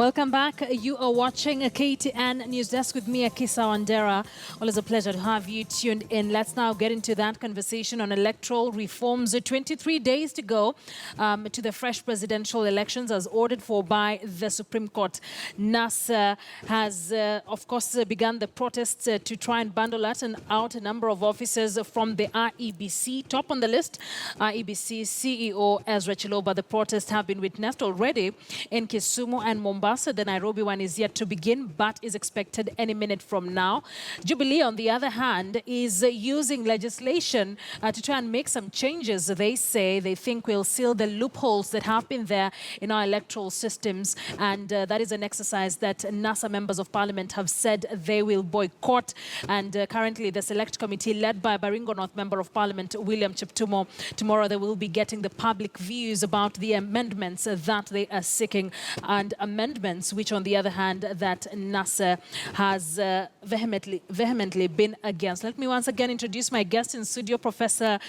Welcome back. You are watching a KTN News Desk with me, Akisa Wandera. Always a pleasure to have you tuned in. Let's now get into that conversation on electoral reforms. 23 days to go to the fresh presidential elections as ordered for by the Supreme Court. NASA has, of course, begun the protests to try and bundle out a number of officers from the IEBC. Top on the list, IEBC CEO Ezra Chiloba. The protests have been witnessed already in Kisumu and Mombasa. The Nairobi one is yet to begin, but is expected any minute from now. Jubilee, on the other hand, is using legislation to try and make some changes. They say they think will seal the loopholes that have been there in our electoral systems, and that is an exercise that NASA members of parliament have said they will boycott. And currently, the select committee led by Baringo North Member of Parliament William Cheptumo, tomorrow they will be getting the public views about the amendments that they are seeking, and amendments which, on the other hand, that NASA has vehemently been against. Let me once again introduce my guest in studio, Professor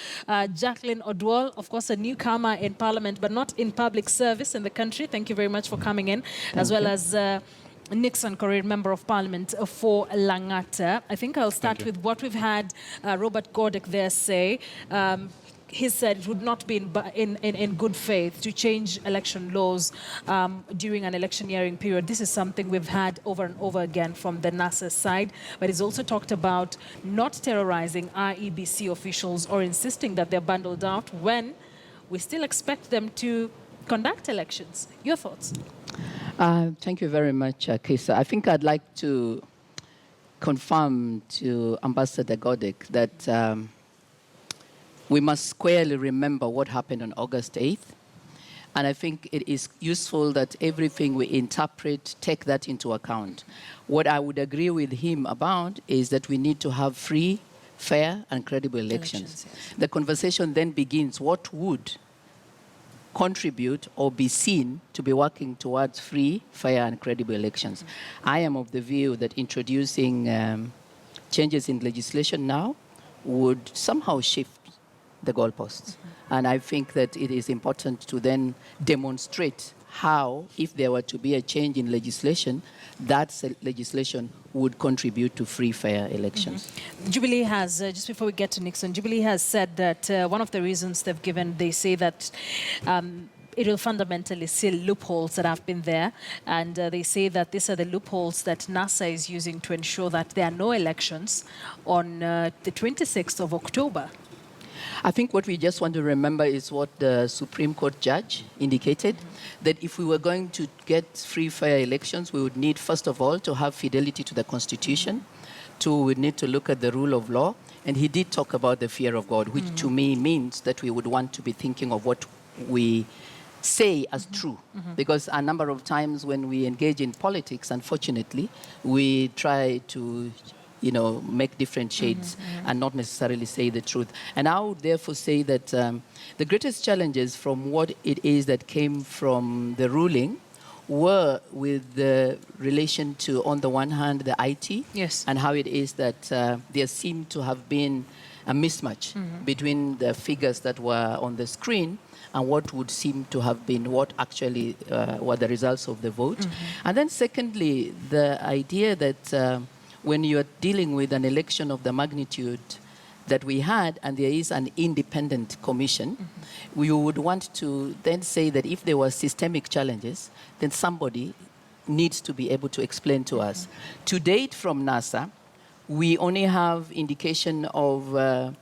Jacqueline Odwal, of course a newcomer in Parliament, but not in public service in the country. Thank you very much for coming in, as well as Nixon Korir, Member of Parliament for Langata. I think I'll start with what we've had Robert Godek there say. He said it would not be in good faith to change election laws during an electioneering period. This is something we've had over and over again from the NASA side, but he's also talked about not terrorizing IEBC officials or insisting that they're bundled out when we still expect them to conduct elections. Your thoughts? Thank you very much, Kesa. I think I'd like to confirm to Ambassador Godek that we must squarely remember what happened on August 8th. And I think it is useful that everything we interpret, take that into account. What I would agree with him about is that we need to have free, fair, and credible elections. Yes. The conversation then begins, what would contribute or be seen to be working towards free, fair, and credible elections? Mm-hmm. I am of the view that introducing changes in legislation now would somehow shift the goalposts. Mm-hmm. And I think that it is important to then demonstrate how, if there were to be a change in legislation, that legislation would contribute to free, fair elections. Mm-hmm. Jubilee has, just before we get to Nixon, Jubilee has said that one of the reasons they've given, they say that it will fundamentally seal loopholes that have been there. And they say that these are the loopholes that NASA is using to ensure that there are no elections on the 26th of October. I think what we just want to remember is what the Supreme Court judge indicated, that if we were going to get free, fair elections, we would need, first of all, to have fidelity to the Constitution. Two, we need to look at the rule of law. And he did talk about the fear of God, which to me means that we would want to be thinking of what we say as true. Because a number of times when we engage in politics, unfortunately, we try to make different shades and not necessarily say the truth. And I would therefore say that the greatest challenges from what it is that came from the ruling were with the relation to, on the one hand, the IT, yes, and how it is that there seemed to have been a mismatch between the figures that were on the screen and what would seem to have been what actually were the results of the vote. And then secondly, the idea that when you're dealing with an election of the magnitude that we had, and there is an independent commission, we would want to then say that if there were systemic challenges, then somebody needs to be able to explain to us. To date from NASA, we only have indication of the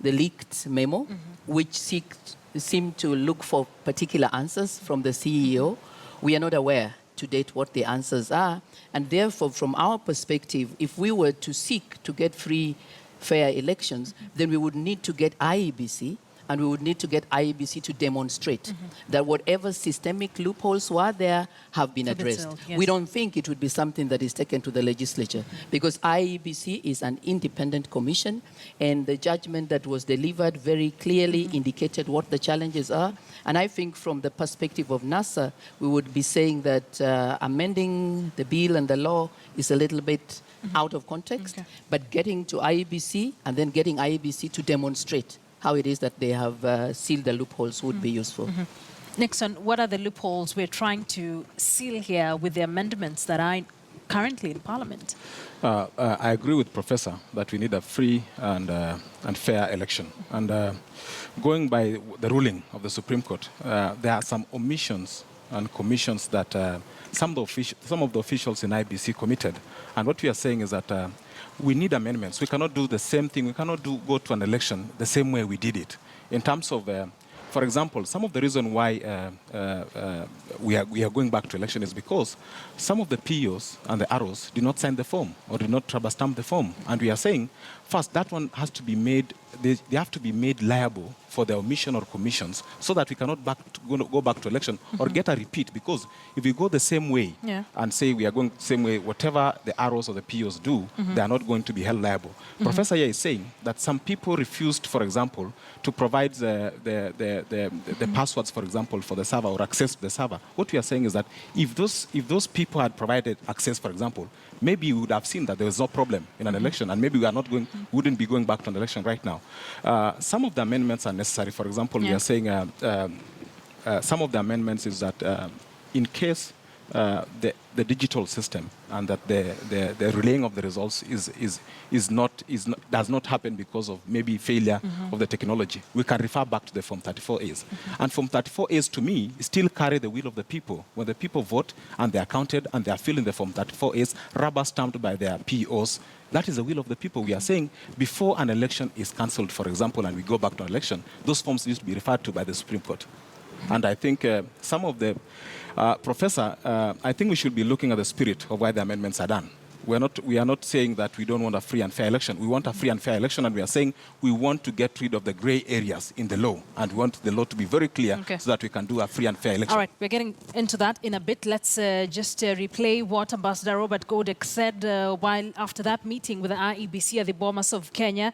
leaked memo, which seem to look for particular answers from the CEO. We are not aware to date what the answers are, and therefore from our perspective, if we were to seek to get free, fair elections, then we would need to get IEBC, and we would need to get IEBC to demonstrate that whatever systemic loopholes were there have been addressed. Yes. We don't think it would be something that is taken to the legislature, because IEBC is an independent commission, and the judgment that was delivered very clearly indicated what the challenges are. And I think from the perspective of NASA, we would be saying that amending the bill and the law is a little bit out of context, but getting to IEBC and then getting IEBC to demonstrate how it is that they have sealed the loopholes would be useful. Nixon, what are the loopholes we're trying to seal here with the amendments that are currently in Parliament? I agree with Professor that we need a free and fair election. And going by the ruling of the Supreme Court, there are some omissions and commissions that some of the officials in IEBC committed. And what we are saying is that we need amendments. We cannot do the same thing. We cannot go to an election the same way we did it. In terms of, for example, some of the reason why we are going back to election is because some of the POs and the ROs did not sign the form or did not rubber stamp the form. And we are saying, first, that one has to be made, they have to be made liable for their omission or commissions so that we cannot go back to election or get a repeat. Because if we go the same way and say we are going the same way, whatever the ROs or the POs do, they are not going to be held liable. Professor here is saying that some people refused, for example, to provide the passwords, for example, for the server or access to the server. What we are saying is that if those people had provided access, for example, maybe we would have seen that there was no problem in an election, and maybe wouldn't be going back to an election right now. Some of the amendments are necessary. For example, we are saying some of the amendments is that in case the digital system and that the relaying of the results does not happen because of maybe failure of the technology, we can refer back to the Form 34As. And Form 34As, to me, still carry the will of the people. When the people vote and they are counted and they are filling the Form 34As, rubber stamped by their POs, that is the will of the people. We are saying before an election is cancelled, for example, and we go back to an election, those forms need to be referred to by the Supreme Court. And I think some of the, Professor, I think we should be looking at the spirit of why the amendments are done. We are not saying that we don't want a free and fair election. We want a free and fair election, and we are saying we want to get rid of the gray areas in the law, and we want the law to be very clear so that we can do a free and fair election. All right, we're getting into that in a bit. Let's just replay what Ambassador Robert Godek said while after that meeting with the IEBC at the Bomas of Kenya.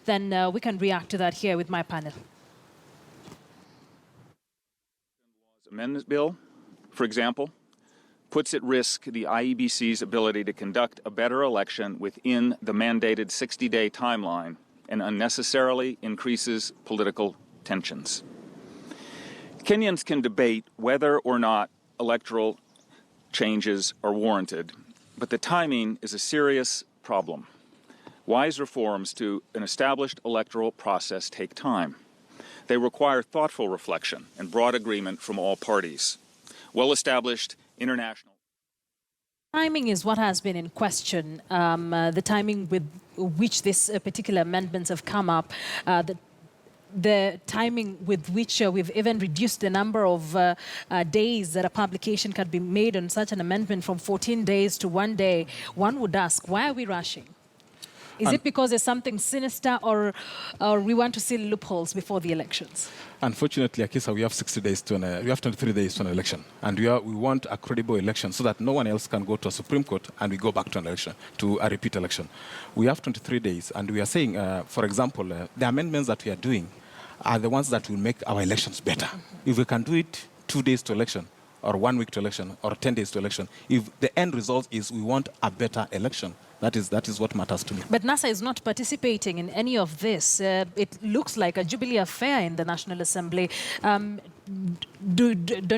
Then we can react to that here with my panel. Amendment bill, for example, puts at risk the IEBC's ability to conduct a better election within the mandated 60-day timeline and unnecessarily increases political tensions. Kenyans can debate whether or not electoral changes are warranted, but the timing is a serious problem. Wise reforms to an established electoral process take time. They require thoughtful reflection and broad agreement from all parties. Well-established international... Timing is what has been in question, the timing with which these particular amendments have come up, the timing with which we've even reduced the number of days that a publication can be made on such an amendment from 14 days to 1 day. One would ask, why are we rushing? Is it because there's something sinister, or we want to seal loopholes before the elections? Unfortunately, Akisa, we have 60 days to we have 23 days to an election, and we want a credible election so that no one else can go to a Supreme Court and we go back to an election, to a repeat election. We have 23 days, and we are saying, for example, the amendments that we are doing are the ones that will make our elections better. If we can do it 2 days to election, or 1 week to election, or 10 days to election, if the end result is we want a better election, that is what matters to me. But NASA is not participating in any of this. It looks like a Jubilee affair in the National Assembly. Don't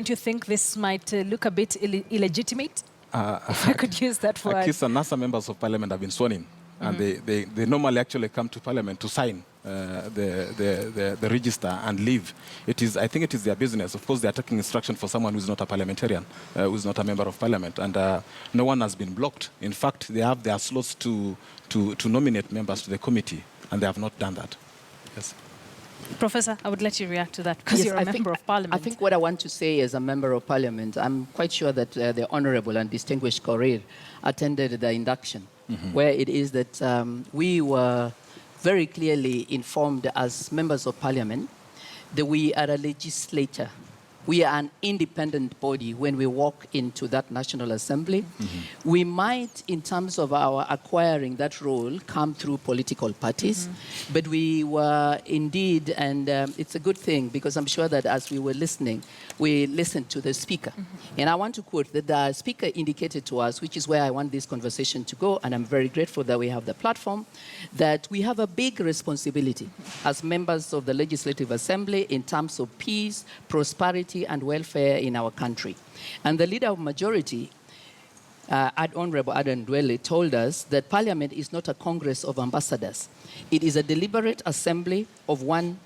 you think this might look a bit illegitimate? If I could use that word. Akisa, NASA members of Parliament have been sworn in, and they normally actually come to Parliament to sign the register and leave. I think it is their business. Of course, they are taking instruction for someone who is not a parliamentarian, who is not a member of Parliament, and no one has been blocked. In fact, they have their slots to nominate members to the committee, and they have not done that. Yes. Professor, I would let you react to that because you're a member of Parliament. I think what I want to say as a member of Parliament, I'm quite sure that the Honourable and Distinguished Korir attended the induction, where it is that we were very clearly informed as members of Parliament that we are a legislature. We are an independent body when we walk into that National Assembly. We might, in terms of our acquiring that role, come through political parties, but we were indeed, and it's a good thing because I'm sure that as we were listening, we listened to the speaker. And I want to quote that the speaker indicated to us, which is where I want this conversation to go, and I'm very grateful that we have the platform, that we have a big responsibility as members of the Legislative Assembly in terms of peace, prosperity, and welfare in our country. And the leader of majority, Honorable Aden Dwele, told us that Parliament is not a Congress of ambassadors. It is a deliberate assembly of one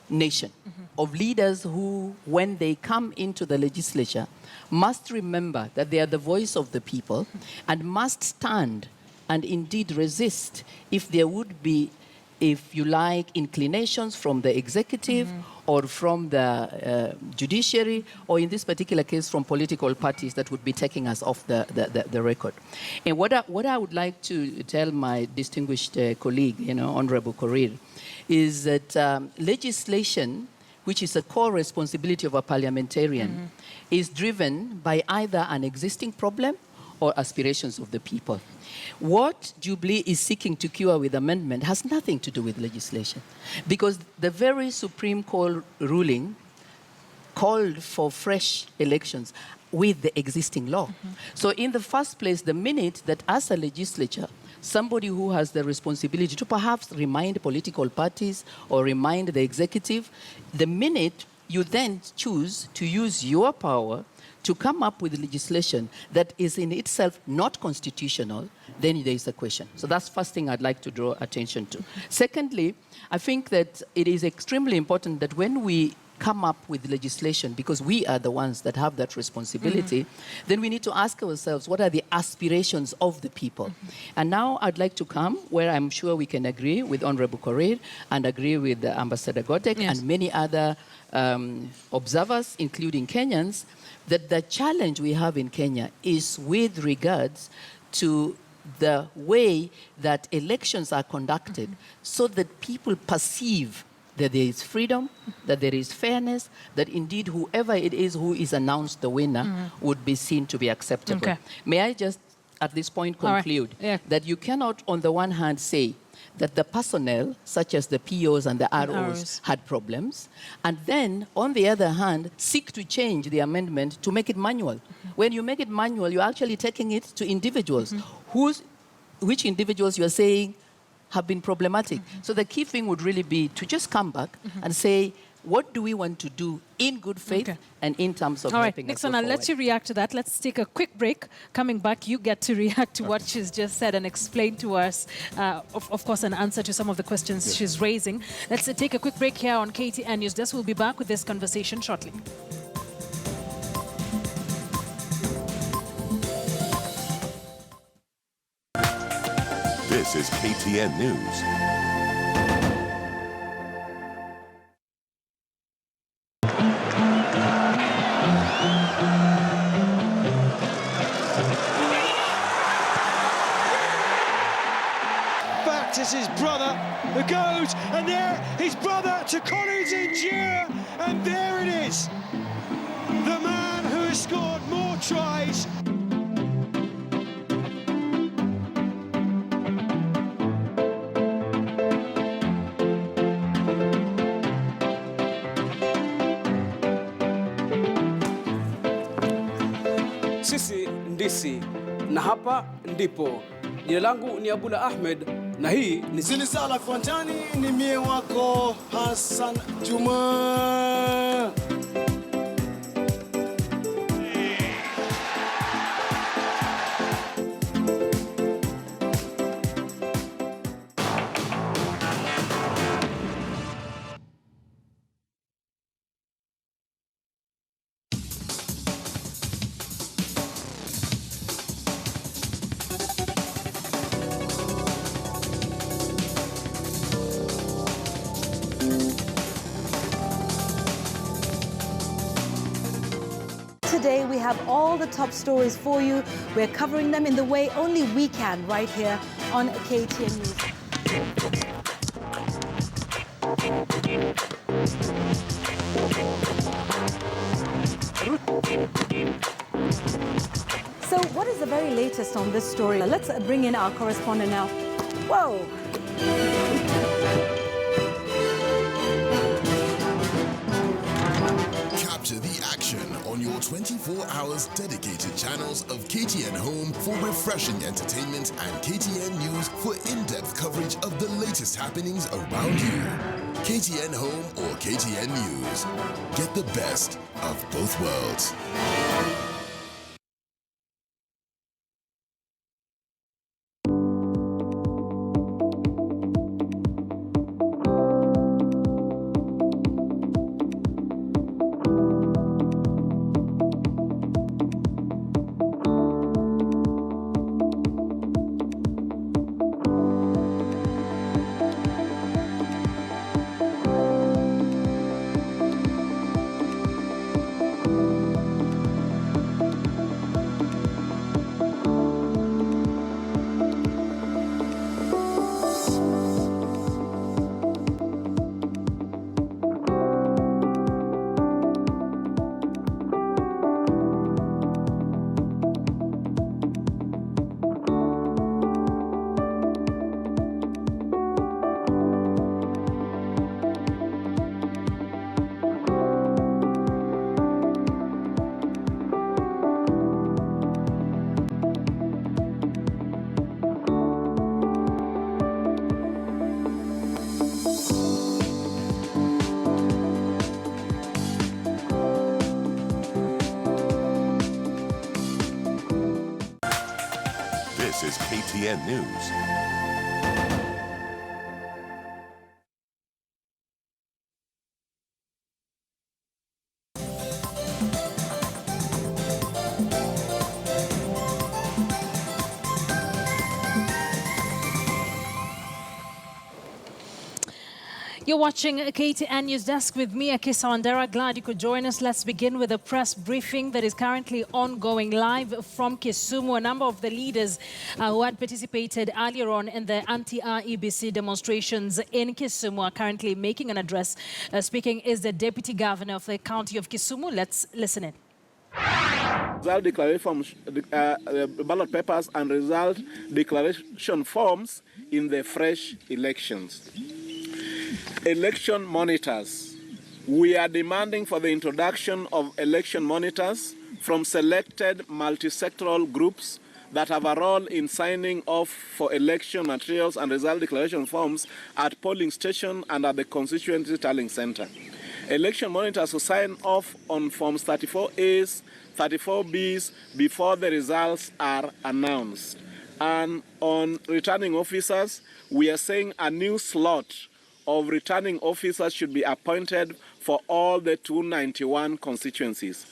nation, of leaders who, when they come into the legislature, must remember that they are the voice of the people and must stand and indeed resist if there would be, if you like, inclinations from the executive or from the judiciary, or in this particular case, from political parties that would be taking us off the record. And what I would like to tell my distinguished colleague, Honorable Korir, is that legislation, which is a core responsibility of a parliamentarian, is driven by either an existing problem or aspirations of the people. What Jubilee is seeking to cure with amendment has nothing to do with legislation, because the very Supreme Court ruling called for fresh elections with the existing law. So in the first place, the minute that as a legislature, somebody who has the responsibility to perhaps remind political parties or remind the executive, the minute you then choose to use your power to come up with legislation that is in itself not constitutional, then there is a question. So that's the first thing I'd like to draw attention to. Secondly, I think that it is extremely important that when we come up with legislation, because we are the ones that have that responsibility, then we need to ask ourselves, what are the aspirations of the people? And now I'd like to come where I'm sure we can agree with Honorable Korir and agree with Ambassador Godek and many other observers, including Kenyans, that the challenge we have in Kenya is with regards to the way that elections are conducted so that people perceive that there is freedom, that there is fairness, that indeed whoever it is who is announced the winner would be seen to be acceptable. Okay. May I just at this point conclude that you cannot on the one hand say that the personnel, such as the POs and the ROs, had problems, and then, on the other hand, seek to change the amendment to make it manual. When you make it manual, you're actually taking it to individuals. Which individuals you're saying have been problematic. So the key thing would really be to just come back and say, what do we want to do in good faith and in terms of helping us Nixon, go I'll forward? let you react to that. Let's take a quick break. Coming back, you get to react to what she's just said and explain to us, of course, an answer to some of the questions she's raising. Let's take a quick break here on KTN News Desk. We'll be back with this conversation shortly. This is KTN News. Back to his brother who goes, and there his brother to Collins Injure, and there it is. The man who has scored more tries. Sisi ndisi na hapa ndipo. Jina langu ni Abula Ahmed na hii ni Zilisala Kwantani, ni mie wako Hassan Juma. Today we have all the top stories for you. We're covering them in the way only we can right here on KTN News. So what is the very latest on this story? Let's bring in our correspondent now. Whoa! Capture the action. 24 hours dedicated channels of KTN Home for refreshing entertainment and KTN News for in-depth coverage of the latest happenings around you. KTN Home or KTN News. Get the best of both worlds. This is KTN News. You're watching KTN News Desk with me, Akisa Wandera. Glad you could join us. Let's begin with a press briefing that is currently ongoing live from Kisumu. A number of the leaders who had participated earlier on in the anti-IEBC demonstrations in Kisumu are currently making an address. Speaking is the Deputy Governor of the County of Kisumu. Let's listen in. Result declaration ballot papers and result declaration forms in the fresh elections. Election monitors. We are demanding for the introduction of election monitors from selected multi-sectoral groups that have a role in signing off for election materials and result declaration forms at polling station and at the constituency tallying center. Election monitors will sign off on forms 34As, 34Bs before the results are announced. And on returning officers, we are saying a new slot of returning officers should be appointed for all the 291 constituencies.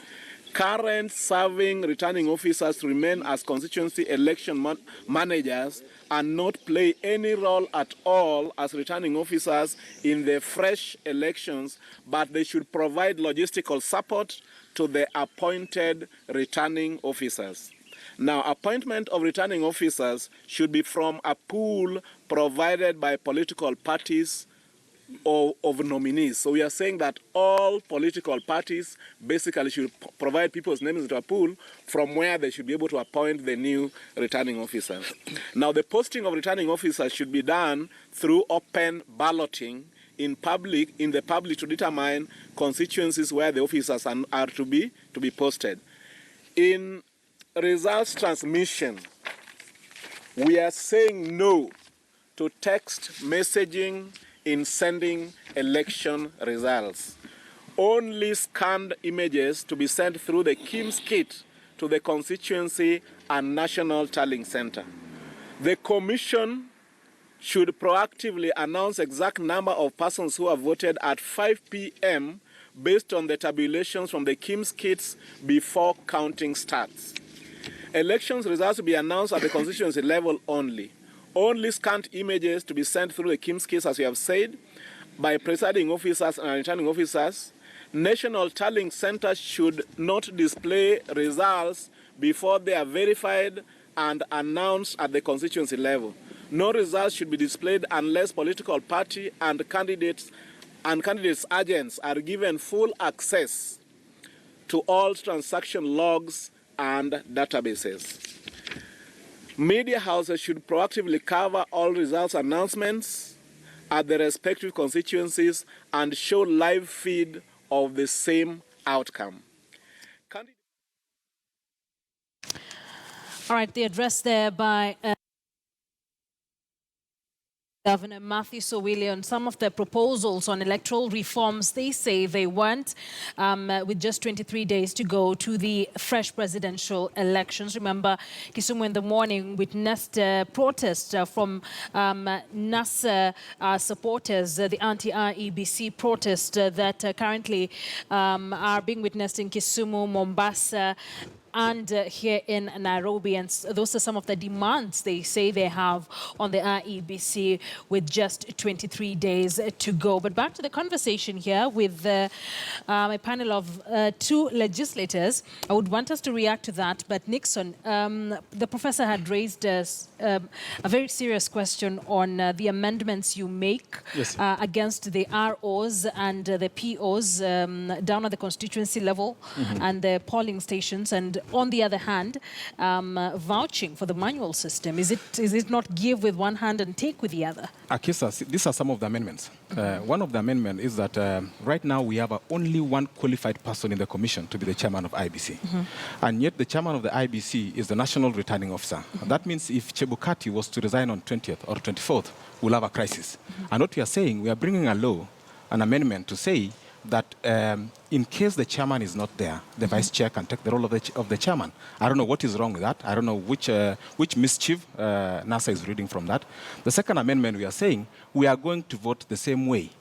Current serving returning officers remain as constituency election managers and not play any role at all as returning officers in the fresh elections, but they should provide logistical support to the appointed returning officers. Now, appointment of returning officers should be from a pool provided by political parties or of nominees. So we are saying that all political parties basically should provide people's names into a pool from where they should be able to appoint the new returning officers. Now, the posting of returning officers should be done through open balloting in the public to determine constituencies where the officers are to be posted. In results transmission, we are saying no to text messaging in sending election results. Only scanned images to be sent through the KIMS kit to the constituency and national tallying center. The commission should proactively announce exact number of persons who have voted at 5 p.m. based on the tabulations from the KIMS kits before counting starts. Elections results will be announced at the constituency level only. Only scanned images to be sent through the KIMS kits, as we have said, by presiding officers and returning officers. National tallying centers should not display results before they are verified and announced at the constituency level. No results should be displayed unless political party and candidates agents are given full access to all transaction logs and databases. Media houses should proactively cover all results announcements at the respective constituencies and show live feed of the same outcome. All right, the address there by Governor Matthew Sowili on some of the proposals on electoral reforms. They say they want, with just 23 days to go to the fresh presidential elections. Remember, Kisumu in the morning witnessed protests from NASA supporters, the anti-IEBC protest that currently are being witnessed in Kisumu, Mombasa, and here in Nairobi. And those are some of the demands they say they have on the IEBC with just 23 days to go. But back to the conversation here with a panel of two legislators. I would want us to react to that. But Nixon, the professor had raised a very serious question on the amendments you make against the ROs and the POs down at the constituency level and the polling stations. And on the other hand, vouching for the manual system. Is it not give with one hand and take with the other? Akisa, these are some of the amendments. One of the amendments is that right now we have only one qualified person in the commission to be the chairman of IEBC. And yet the chairman of the IEBC is the national returning officer. That means if Chebukati was to resign on 20th or 24th, we'll have a crisis. And what we are saying, we are bringing a law, an amendment to say that in case the chairman is not there, the vice chair can take the role of the chairman. I don't know what is wrong with that. I don't know which mischief NASA is reading from that. The second amendment, we are saying we are going to vote the same way.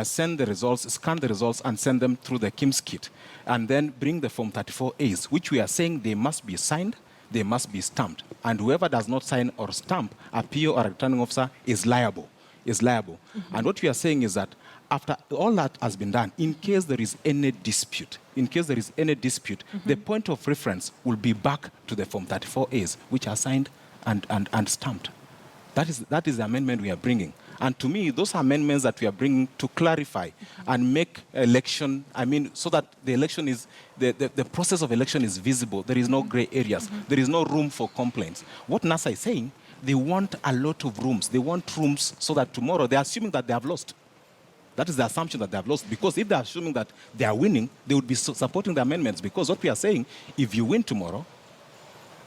Send the results, scan the results, and send them through the KIMS kit. And then bring the Form 34As, which we are saying they must be signed, they must be stamped. And whoever does not sign or stamp, a PO or a returning officer is liable. And what we are saying is that after all that has been done, in case there is any dispute, the point of reference will be back to the Form 34As, which are signed and stamped. That is the amendment we are bringing. And to me, those are amendments that we are bringing to clarify and make election, so that the election is, the process of election is visible. There is no gray areas. There is no room for complaints. What NASA is saying, they want a lot of rooms. They want rooms so that tomorrow, they're assuming that they have lost. That is the assumption that they have lost. Because if they're assuming that they are winning, they would be supporting the amendments. Because what we are saying, if you win tomorrow,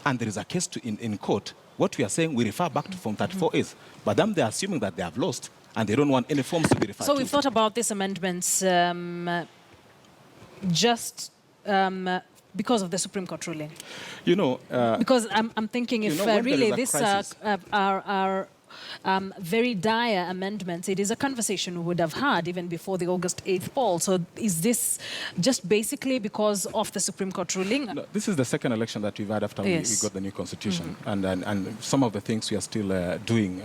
and there is a case in court, what we are saying, we refer back to Form 34As. But then they're assuming that they have lost, and they don't want any forms to be referred to. So we've thought about these amendments because of the Supreme Court ruling. Because I'm thinking if really these are very dire amendments, it is a conversation we would have had even before the August 8th poll. So is this just basically because of the Supreme Court ruling? No, this is the second election that we've had after we got the new constitution. And some of the things we are still doing,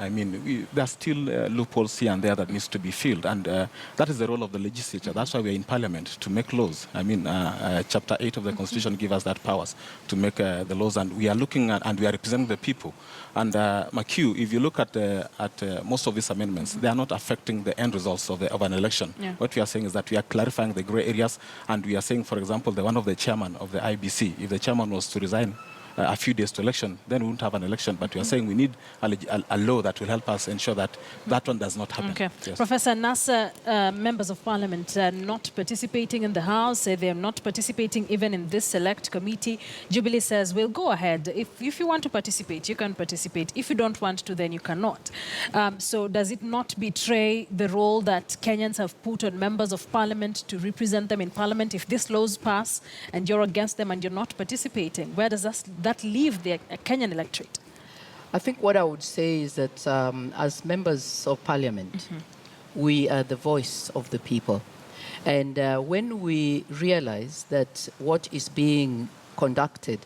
there are still loopholes here and there that needs to be filled. And that is the role of the legislature. That's why we're in parliament, to make laws. Chapter 8 of the constitution gives us that powers to make the laws. And we are looking at, and we are representing the people. And McHugh, if you look at most of these amendments, they are not affecting the end results of an election. What we are saying is that we are clarifying the gray areas, and we are saying, for example, the one of the chairman of the IEBC, if the chairman was to resign a few days to election, then we won't have an election. But we are saying we need a law that will help us ensure that that one does not happen. Okay. Yes. Professor NASA, members of parliament not participating in the House, say they are not participating even in this select committee. Jubilee says, we'll go ahead. If you want to participate, you can participate. If you don't want to, then you cannot. So does it not betray the role that Kenyans have put on members of parliament to represent them in parliament? If these laws pass and you're against them and you're not participating, where does that leave the Kenyan electorate? I think what I would say is that as members of parliament, we are the voice of the people. And when we realize that what is being conducted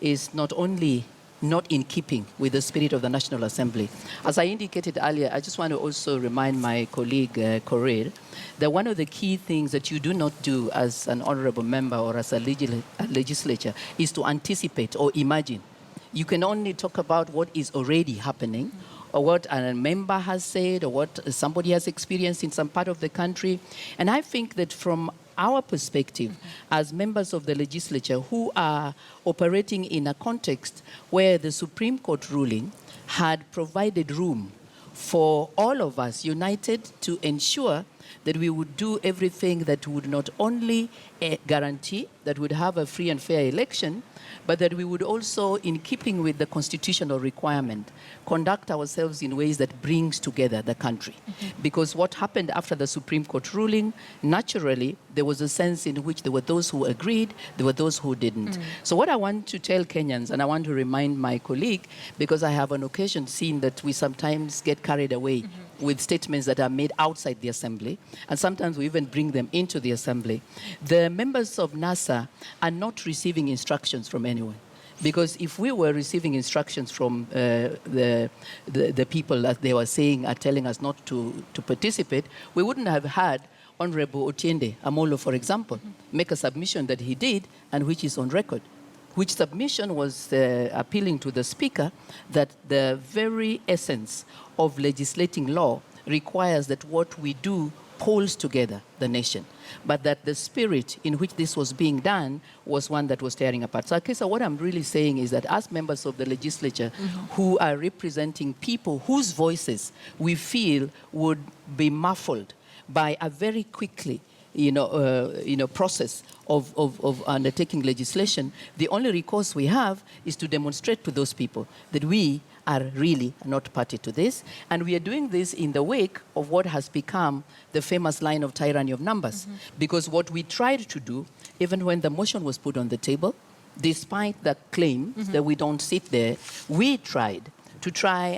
is not only not in keeping with the spirit of the National Assembly. As I indicated earlier, I just want to also remind my colleague, Korir, that one of the key things that you do not do as an honorable member or as a legislature is to anticipate or imagine. You can only talk about what is already happening, or what a member has said, or what somebody has experienced in some part of the country. And I think that from our perspective as members of the legislature who are operating in a context where the Supreme Court ruling had provided room for all of us united to ensure that we would do everything that would not only guarantee that we'd have a free and fair election, but that we would also, in keeping with the constitutional requirement, conduct ourselves in ways that brings together the country. Because what happened after the Supreme Court ruling, naturally, there was a sense in which there were those who agreed, there were those who didn't. So what I want to tell Kenyans, and I want to remind my colleague, because I have on occasion seen that we sometimes get carried away with statements that are made outside the assembly, and sometimes we even bring them into the assembly. The members of NASA are not receiving instructions from anyone. Because if we were receiving instructions from the people that they were saying are telling us not to participate, we wouldn't have had Honorable Otiende Amolo, for example, make a submission that he did and which is on record, which submission was appealing to the Speaker that the very essence of legislating law requires that what we do holds together the nation, but that the spirit in which this was being done was one that was tearing apart. So, Akisa, what I'm really saying is that as members of the legislature who are representing people whose voices we feel would be muffled by a very quickly process of undertaking legislation, the only recourse we have is to demonstrate to those people that we are really not party to this. And we are doing this in the wake of what has become the famous line of tyranny of numbers. Because what we tried to do, even when the motion was put on the table, despite the claim that we don't sit there, we tried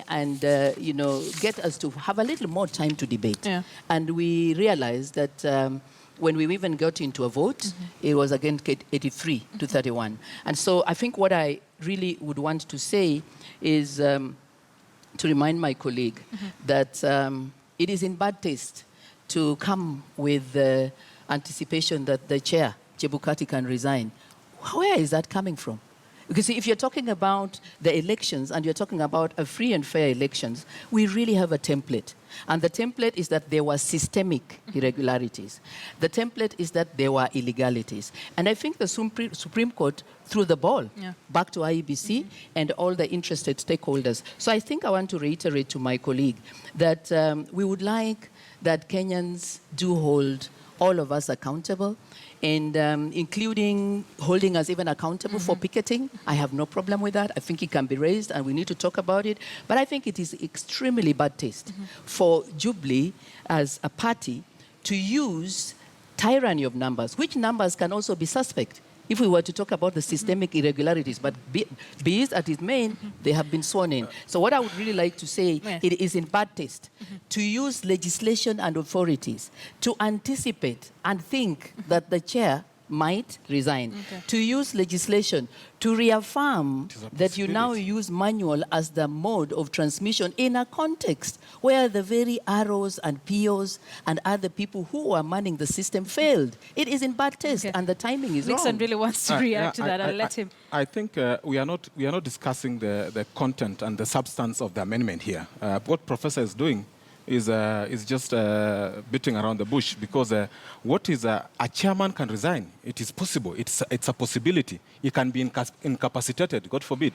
and get us to have a little more time to debate. Yeah. And we realized that when we even got into a vote, it was against 83 to 31. And so I think what I really would want to say is to remind my colleague that it is in bad taste to come with the anticipation that the chair, Chebukati, can resign. Where is that coming from? Because if you're talking about the elections and you're talking about a free and fair elections, we really have a template. And the template is that there were systemic irregularities. The template is that there were illegalities. And I think the Supreme Court threw the ball back to IEBC and all the interested stakeholders. So I think I want to reiterate to my colleague that we would like that Kenyans do hold all of us accountable, and including holding us even accountable for picketing. I have no problem with that. I think it can be raised and we need to talk about it. But I think it is extremely bad taste for Jubilee as a party to use tyranny of numbers, which numbers can also be suspect if we were to talk about the systemic irregularities. But be it as it may, they have been sworn in. So what I would really like to say, it is in bad taste to use legislation and authorities to anticipate and think that the chair might resign. To use legislation to reaffirm that you now use manual as the mode of transmission in a context where the very arrows and POs and other people who are manning the system failed. It is in bad taste and the timing is Nixon wrong. really wants to react to that. I'll let him. I think we are not discussing the content and the substance of the amendment here. What Professor is doing is just beating around the bush, because what is a chairman can resign. It is possible. It's a possibility. He can be incapacitated, God forbid.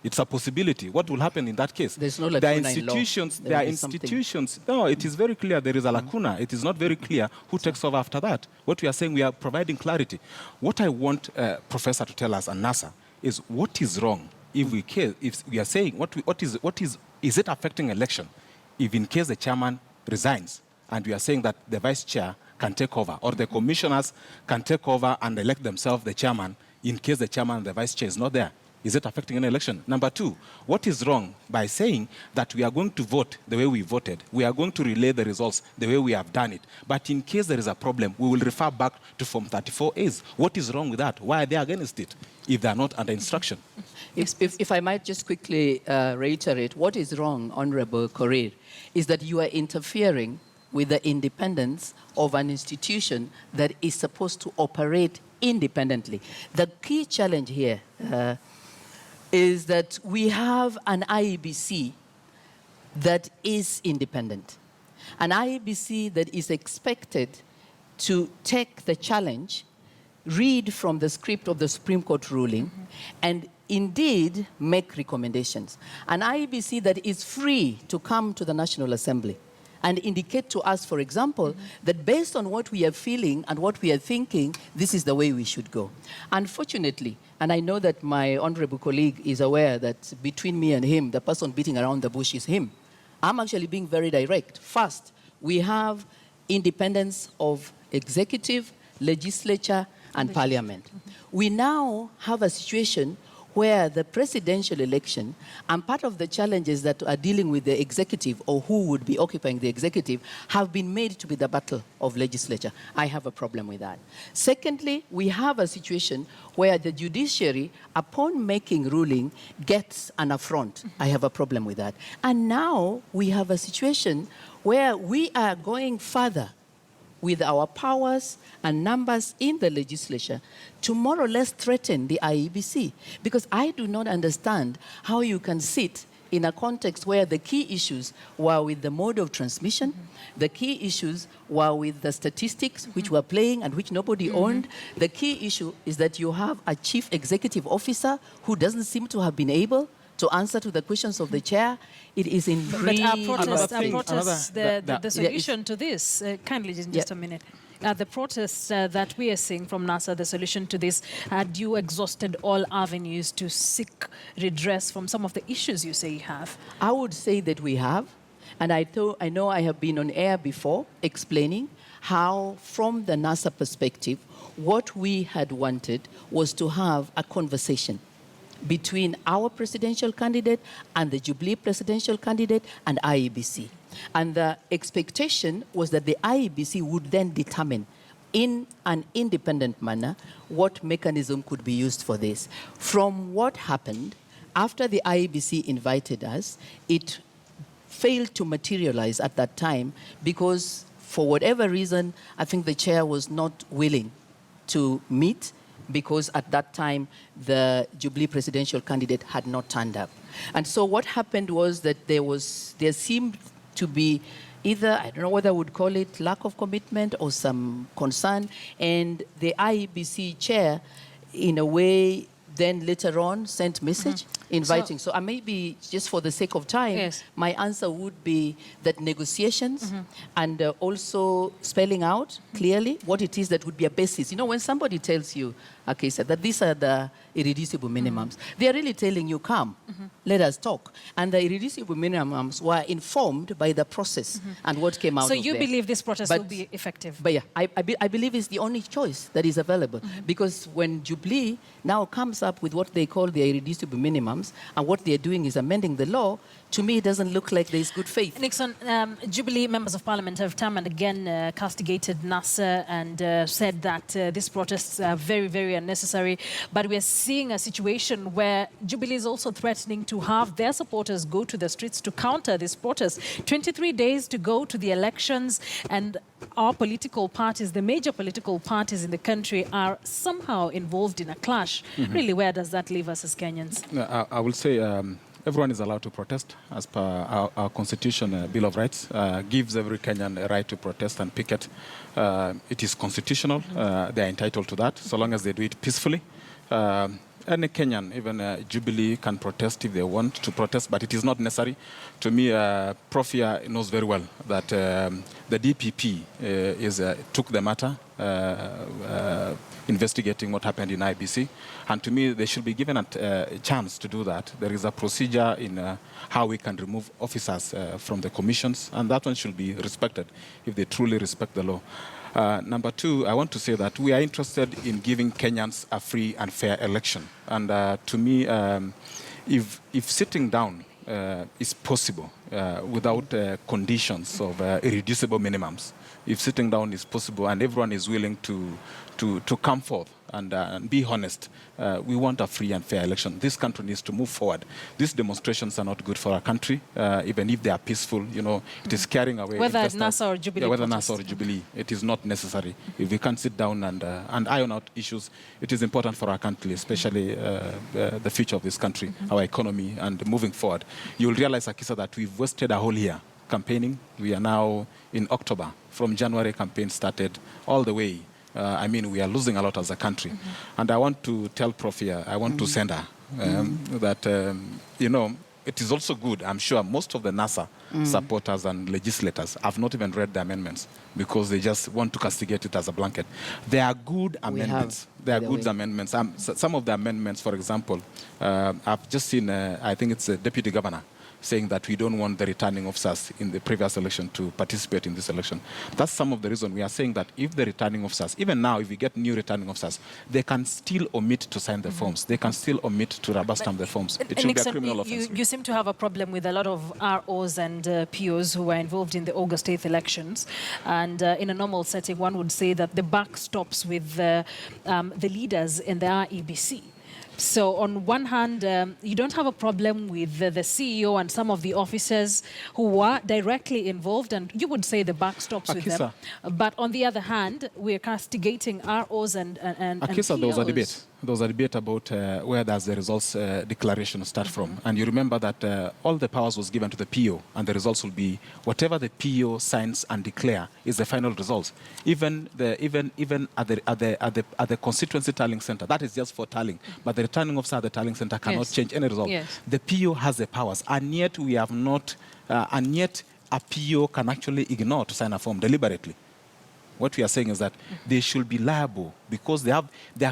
It's a possibility. What will happen in that case? There's no lacuna in law. There are institutions. No, it is very clear there is a lacuna. It is not very clear who takes over after that. What we are saying, we are providing clarity. What I want Professor to tell us and NASA is what is wrong if we are saying is it affecting election? If in case the chairman resigns and we are saying that the vice chair can take over, or the commissioners can take over and elect themselves the chairman in case the chairman and the vice chair is not there, is it affecting an election? Number two, what is wrong by saying that we are going to vote the way we voted, we are going to relay the results the way we have done it, but in case there is a problem, we will refer back to Form 34As. What is wrong with that? Why are they against it if they are not under instruction? If I might just quickly reiterate, what is wrong, Honorable Korir, is that you are interfering with the independence of an institution that is supposed to operate independently. The key challenge here is that we have an IEBC that is independent, an IEBC that is expected to take the challenge, read from the script of the Supreme Court ruling, and indeed make recommendations. An IEBC that is free to come to the National Assembly and indicate to us, for example, that based on what we are feeling and what we are thinking, this is the way we should go. Unfortunately, and I know that my honorable colleague is aware that between me and him, the person beating around the bush is him. I'm actually being very direct. First, we have independence of executive, legislature, and parliament. We now have a situation where the presidential election and part of the challenges that are dealing with the executive or who would be occupying the executive have been made to be the battle of legislature. I have a problem with that. Secondly, we have a situation where the judiciary, upon making ruling, gets an affront. I have a problem with that. And now we have a situation where we are going further with our powers and numbers in the legislature to more or less threaten the IEBC. Because I do not understand how you can sit in a context where the key issues were with the mode of transmission, the key issues were with the statistics which were playing and which nobody owned. The key issue is that you have a chief executive officer who doesn't seem to have been able to answer to the questions of the chair. It is in But our protest, the solution to this, kindly just a minute. The protests that we are seeing from NASA, the solution to this, had you exhausted all avenues to seek redress from some of the issues you say you have? I would say that we have. And I know I have been on air before explaining how, from the NASA perspective, what we had wanted was to have a conversation between our presidential candidate and the Jubilee presidential candidate and IEBC. And the expectation was that the IEBC would then determine in an independent manner what mechanism could be used for this. From what happened, after the IEBC invited us, it failed to materialize at that time because, for whatever reason, I think the chair was not willing to meet, because at that time, the Jubilee presidential candidate had not turned up. And so what happened was that there seemed to be either, I don't know whether I would call it lack of commitment or some concern, and the IEBC chair, in a way, then later on sent message inviting. So maybe just for the sake of time, my answer would be that negotiations and also spelling out clearly what it is that would be a basis. You know, when somebody tells you, okay, so that these are the irreducible minimums, they are really telling you, come, let us talk. And the irreducible minimums were informed by the process and what came out of So there. you believe this protest will be effective? But yeah, I believe it's the only choice that is available. Because when Jubilee now comes up with what they call the irreducible minimums, and what they're doing is amending the law, to me it doesn't look like there's good faith. Nixon, Jubilee members of parliament have time and again castigated NASA and said that these protests are very, very unnecessary. But we're seeing a situation where Jubilee is also threatening to have their supporters go to the streets to counter these protests. 23 days to go to the elections, and our political parties, the major political parties in the country, are somehow involved in a clash. Really, where does that leave us as Kenyans? I will say everyone is allowed to protest as per our Constitution, Bill of Rights, gives every Kenyan a right to protest and picket. It is constitutional. They are entitled to that, so long as they do it peacefully. Any Kenyan, even Jubilee, can protest if they want to protest, but it is not necessary. To me, Profia knows very well that the DPP took the matter, investigating what happened in IEBC, and to me, they should be given a chance to do that. There is a procedure in how we can remove officers from the commissions, and that one should be respected if they truly respect the law. Number two, I want to say that we are interested in giving Kenyans a free and fair election. And to me, if sitting down is possible without conditions of irreducible minimums, if sitting down is possible and everyone is willing to come forth and be honest, we want a free and fair election. This country needs to move forward. These demonstrations are not good for our country, even if they are peaceful. You know, it is carrying away. Whether NASA or Jubilee. Yeah, whether NASA or Jubilee, it is not necessary. If we can't sit down and iron out issues, it is important for our country, especially the future of this country, our economy, and moving forward. You'll realize, Akisa, that we've wasted a whole year campaigning. We are now in October. From January, campaign started all the way. I mean, we are losing a lot as a country. And I want to tell Profia, I want to send her that, you know, it is also good. I'm sure most of the NASA supporters and legislators have not even read the amendments because they just want to castigate it as a blanket. They are good amendments. They are good amendments. Some of the amendments, for example, I've just seen, I think it's a deputy governor, saying that we don't want the returning officers in the previous election to participate in this election. That's some of the reason we are saying that if the returning officers, even now, if we get new returning officers, they can still omit to sign the forms. They can still omit to rubber stamp the forms. It should be a criminal offense. You seem to have a problem with a lot of ROs and POs who were involved in the August 8th elections. And in a normal setting, one would say that the buck stops with the leaders in the IEBC. So on one hand, you don't have a problem with the CEO and some of the officers who were directly involved, and you would say the buck stops with them. But on the other hand, we're castigating ROs and Akisa, POs. There was a debate about where does the results declaration start from. And you remember that all the powers was given to the PO, and the results will be whatever the PO signs and declare is the final result. Even at the constituency tallying center, that is just for tallying. But the returning officer at the tallying center cannot change any result. Yes. The PO has the powers, and yet we have not, and yet a PO can actually ignore to sign a form deliberately. What we are saying is that they should be liable because they are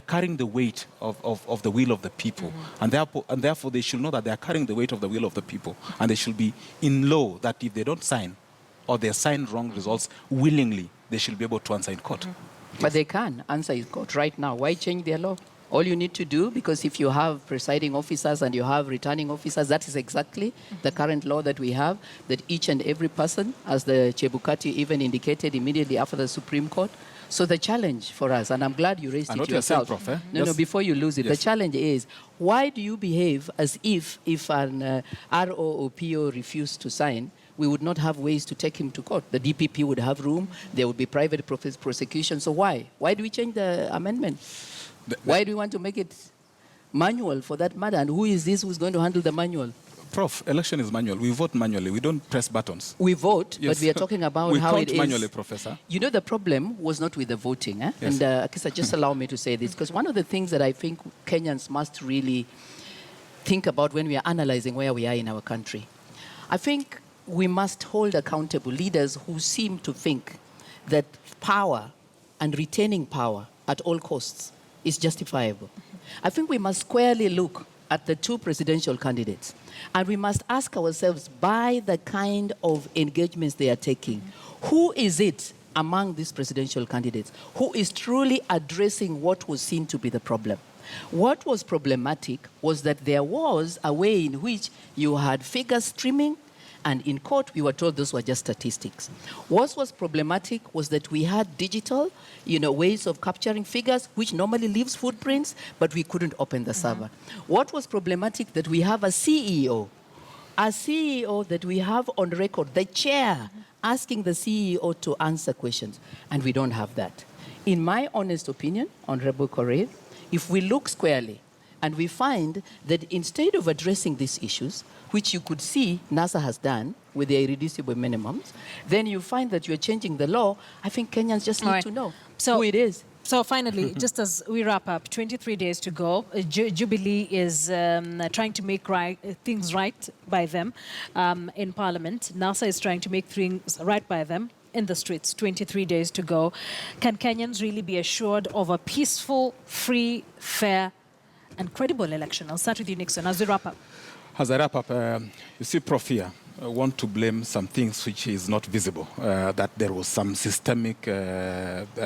carrying the weight of the will of the people. And therefore they should know that they are carrying the weight of the will of the people. And they should be in law that if they don't sign or they sign wrong results willingly, they should be able to answer in court. But they can answer in court right now. Why change their law? All you need to do, because if you have presiding officers and you have returning officers, that is exactly the current law that we have, that each and every person, as the Chebukati even indicated immediately after the Supreme Court. So the challenge for us, and I'm glad you raised it yourself. Saying, Prof, No, before you lose it, the challenge is, why do you behave as if an RO or PO refused to sign, we would not have ways to take him to court? The DPP would have room, there would be private prosecution. So why? Why do we change the amendment? Why do you want to make it manual for that matter? And who is this who's going to handle the manual? Prof, election is manual. We vote manually. We don't press buttons. We vote, but we are talking about how it is. We count manually, Professor. You know, the problem was not with the voting. Yes. And Akisa, just allow me to say this, because one of the things that I think Kenyans must really think about when we are analyzing where we are in our country, I think we must hold accountable leaders who seem to think that power and retaining power at all costs is justifiable. I think we must squarely look at the two presidential candidates, and we must ask ourselves, by the kind of engagements they are taking, who is it among these presidential candidates who is truly addressing what was seen to be the problem? What was problematic was that there was a way in which you had figures streaming, and in court, we were told those were just statistics. What was problematic was that we had digital, ways of capturing figures, which normally leaves footprints, but we couldn't open the server. What was problematic that we have a CEO that we have on record, the chair, asking the CEO to answer questions, and we don't have that. In my honest opinion, Honorable Korir, if we look squarely, and we find that instead of addressing these issues, which you could see NASA has done with the irreducible minimums, then you find that you're changing the law. I think Kenyans just need to know who it is. So finally, just as we wrap up, 23 days to go, Jubilee is trying to make things right by them in Parliament. NASA is trying to make things right by them in the streets. 23 days to go. Can Kenyans really be assured of a peaceful, free, fair, and credible election? I'll start with you, Nixon, as we wrap up. As I wrap up, you see, Prof here, want to blame some things which is not visible, that there was some systemic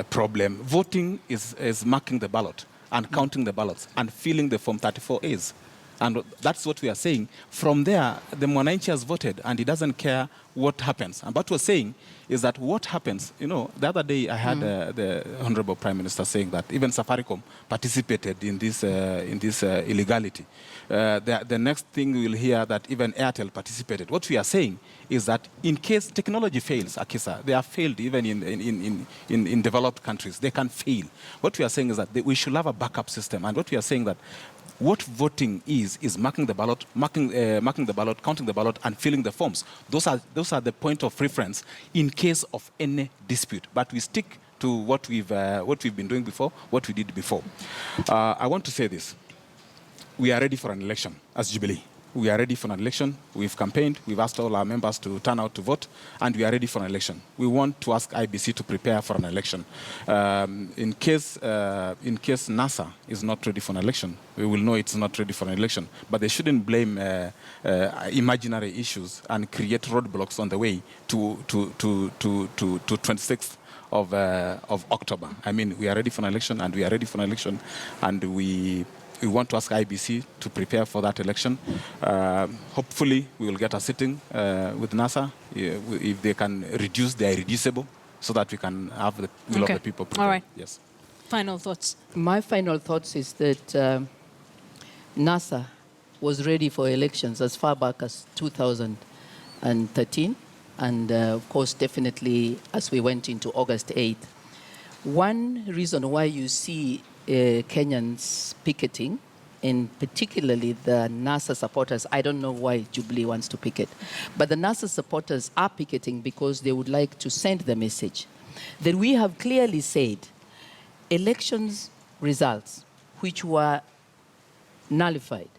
problem. Voting is marking the ballot and counting the ballots and filling the Form 34As. And that's what we are saying. From there, the Mwananchi has voted, and he doesn't care what happens. And what we're saying is that what happens, the other day I had the Honorable Prime Minister saying that even Safaricom participated in this illegality. The next thing we'll hear that even Airtel participated. What we are saying is that in case technology fails, Akisa, they have failed even in developed countries. They can fail. What we are saying is that we should have a backup system. And what we are saying that what voting is marking the ballot, counting the ballot, and filling the forms. Those are the point of reference in case of any dispute. But we stick to what we've been doing before, what we did before. I want to say this: we are ready for an election as Jubilee. we are ready for an election. We've campaigned. We've asked all our members to turn out to vote, and we are ready for an election. We want to ask IEBC to prepare for an election. In case NASA is not ready for an election, we will know it's not ready for an election. But they shouldn't blame imaginary issues and create roadblocks on the way to 26th of October. I mean, we are ready for an election, and we are ready for an election, and we want to ask IEBC to prepare for that election. Hopefully, we will get a sitting with NASA if they can reduce the irreducible, so that we can have the will of the people prepared. All right. Yes. Final thoughts. My final thoughts is that NASA was ready for elections as far back as 2013. And of course, definitely as we went into August 8th. One reason why you see Kenyans picketing, and particularly the NASA supporters, I don't know why Jubilee wants to picket, but the NASA supporters are picketing because they would like to send the message that we have clearly said elections results which were nullified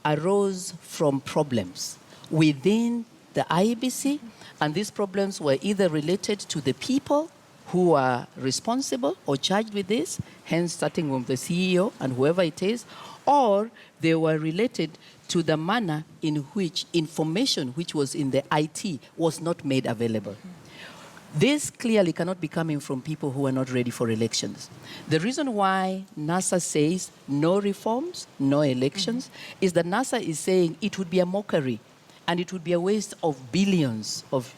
arose from problems within the IEBC, and these problems were either related to the people who are responsible or charged with this, hence starting with the CEO and whoever it is, or they were related to the manner in which information which was in the IT was not made available. This clearly cannot be coming from people who are not ready for elections. The reason why NASA says no reforms, no elections, is that NASA is saying it would be a mockery and it would be a waste of billions of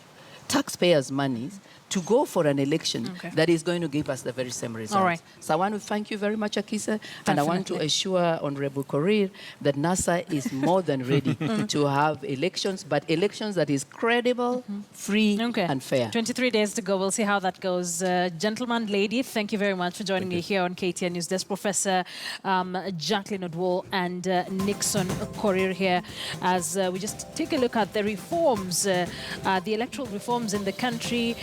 taxpayers' money to go for an election that is going to give us the very same results. All right. So I want to thank you very much, Akisa, and I want to assure Honorable Korir that NASA is more than ready to have elections, but elections that is credible, free, and fair. 23 days to go. We'll see how that goes. Gentleman, lady, thank you very much for joining me here on KTN News Desk. Professor Jacqueline Odwol and Nixon Korir here as we just take a look at the reforms, the electoral reforms in the country,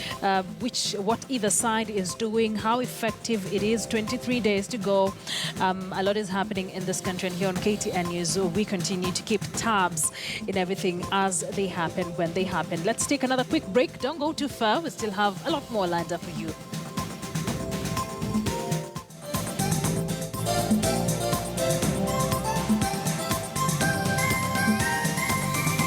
what either side is doing, how effective it is. 23 days to go. A lot is happening in this country, and here on KTN News, we continue to keep tabs in everything as they happen, when they happen. Let's take another quick break. Don't go too far. We still have a lot more lined up for you.